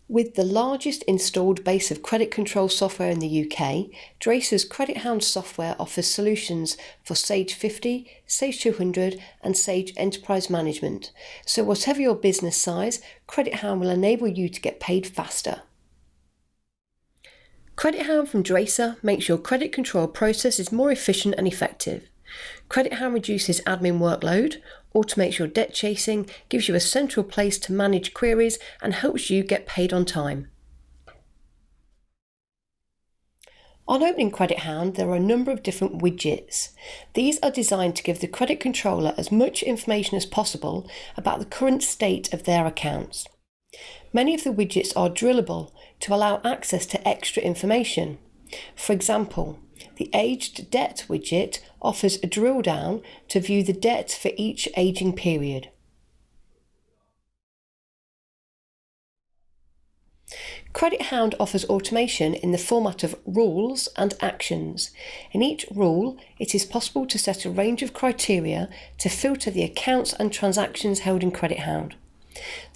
With the largest installed base of credit control software in the UK, Dracer's Credit Hound software offers solutions for Sage 50, Sage 200 and Sage Enterprise Management. So whatever your business size, Credit Hound will enable you to get paid faster. Credit Hound from Dracer makes your credit control processes more efficient and effective. Credit Hound reduces admin workload, automates your debt chasing, gives you a central place to manage queries, and helps you get paid on time. On opening Credit Hound, there are a number of different widgets. These are designed to give the credit controller as much information as possible about the current state of their accounts. Many of the widgets are drillable to allow access to extra information. For example, the Aged Debt widget offers a drill down to view the debt for each aging period. Credit Hound offers automation in the format of rules and actions. In each rule, it is possible to set a range of criteria to filter the accounts and transactions held in Credit Hound.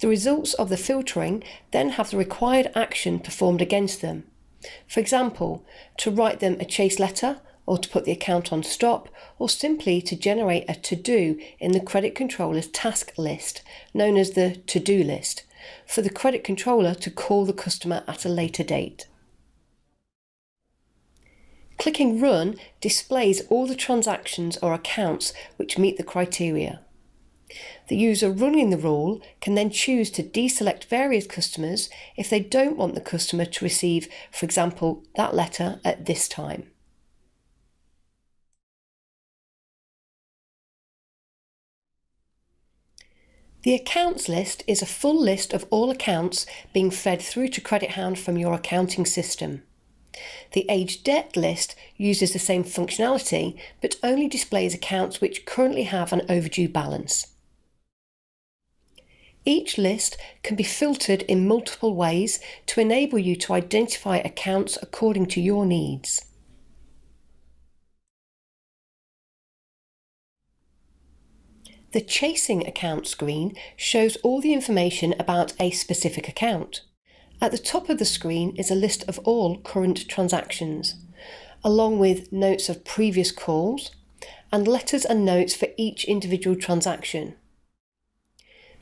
The results of the filtering then have the required action performed against them. For example, to write them a chase letter, or to put the account on stop, or simply to generate a to-do in the credit controller's task list, known as the to-do list, for the credit controller to call the customer at a later date. Clicking Run displays all the transactions or accounts which meet the criteria. The user running the rule can then choose to deselect various customers if they don't want the customer to receive, for example, that letter at this time. The accounts list is a full list of all accounts being fed through to Credit Hound from your accounting system. The Aged Debt list uses the same functionality, but only displays accounts which currently have an overdue balance. Each list can be filtered in multiple ways to enable you to identify accounts according to your needs. The Chasing Account screen shows all the information about a specific account. At the top of the screen is a list of all current transactions, along with notes of previous calls and letters and notes for each individual transaction.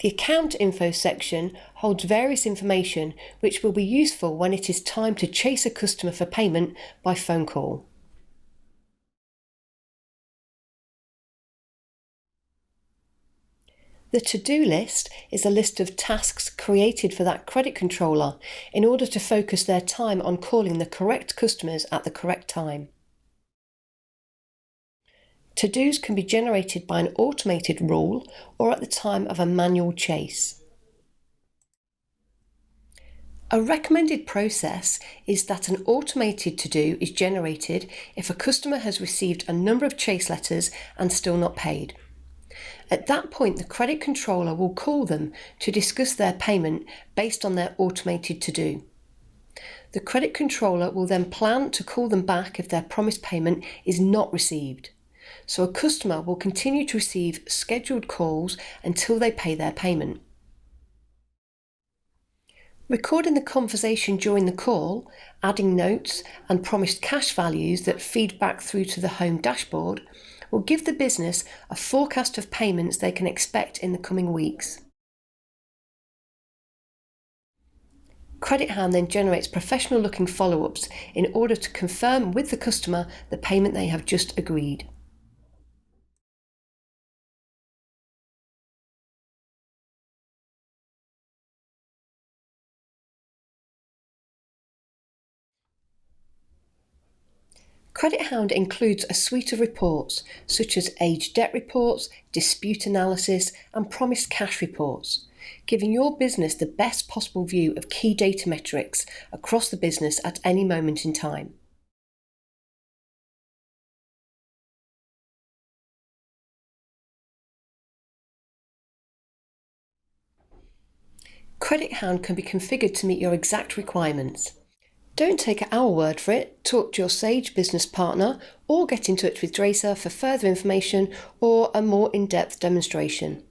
The Account Info section holds various information which will be useful when it is time to chase a customer for payment by phone call. The to-do list is a list of tasks created for that credit controller in order to focus their time on calling the correct customers at the correct time. To-dos can be generated by an automated rule or at the time of a manual chase. A recommended process is that an automated to-do is generated if a customer has received a number of chase letters and still not paid. At that point, the credit controller will call them to discuss their payment based on their automated to-do. The credit controller will then plan to call them back if their promised payment is not received. So a customer will continue to receive scheduled calls until they pay their payment. Recording the conversation during the call, adding notes and promised cash values that feed back through to the home dashboard will give the business a forecast of payments they can expect in the coming weeks. Credit Hound then generates professional-looking follow-ups in order to confirm with the customer the payment they have just agreed. Credit Hound includes a suite of reports such as aged debt reports, dispute analysis and promised cash reports, giving your business the best possible view of key data metrics across the business at any moment in time. Credit Hound can be configured to meet your exact requirements. Don't take our word for it, talk to your Sage business partner or get in touch with Dracer for further information or a more in-depth demonstration.